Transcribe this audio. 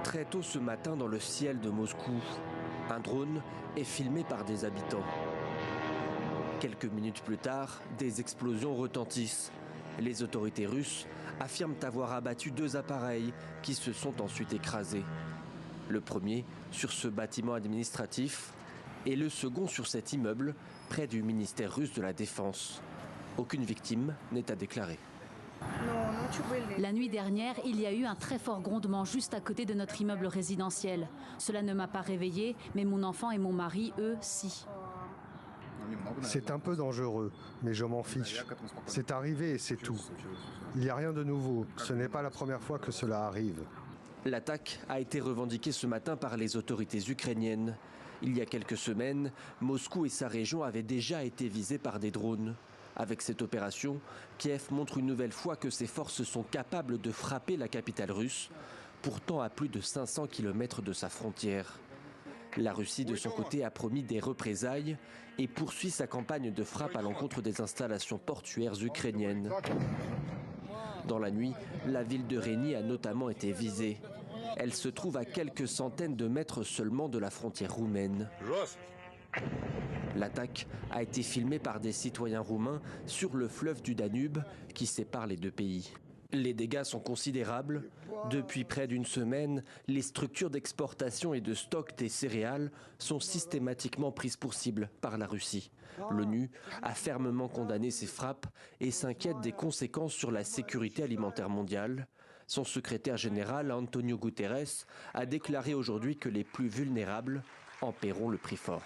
Très tôt ce matin dans le ciel de Moscou, un drone est filmé par des habitants. Quelques minutes plus tard, des explosions retentissent. Les autorités russes affirment avoir abattu 2 appareils qui se sont ensuite écrasés. Le premier sur ce bâtiment administratif et le second sur cet immeuble près du ministère russe de la Défense. Aucune victime n'est à déclarer. La nuit dernière, il y a eu un très fort grondement juste à côté de notre immeuble résidentiel. Cela ne m'a pas réveillée, mais mon enfant et mon mari, eux, si. C'est un peu dangereux, mais je m'en fiche. C'est arrivé et c'est tout. Il n'y a rien de nouveau. Ce n'est pas la première fois que cela arrive. L'attaque a été revendiquée ce matin par les autorités ukrainiennes. Il y a quelques semaines, Moscou et sa région avaient déjà été visés par des drones. Avec cette opération, Kiev montre une nouvelle fois que ses forces sont capables de frapper la capitale russe, pourtant à plus de 500 km de sa frontière. La Russie, de son côté, a promis des représailles et poursuit sa campagne de frappe à l'encontre des installations portuaires ukrainiennes. Dans la nuit, la ville de Reni a notamment été visée. Elle se trouve à quelques centaines de mètres seulement de la frontière roumaine. L'attaque a été filmée par des citoyens roumains sur le fleuve du Danube qui sépare les deux pays. Les dégâts sont considérables. Depuis près d'une semaine, les structures d'exportation et de stock des céréales sont systématiquement prises pour cible par la Russie. L'ONU a fermement condamné ces frappes et s'inquiète des conséquences sur la sécurité alimentaire mondiale. Son secrétaire général, Antonio Guterres, a déclaré aujourd'hui que les plus vulnérables en paieront le prix fort.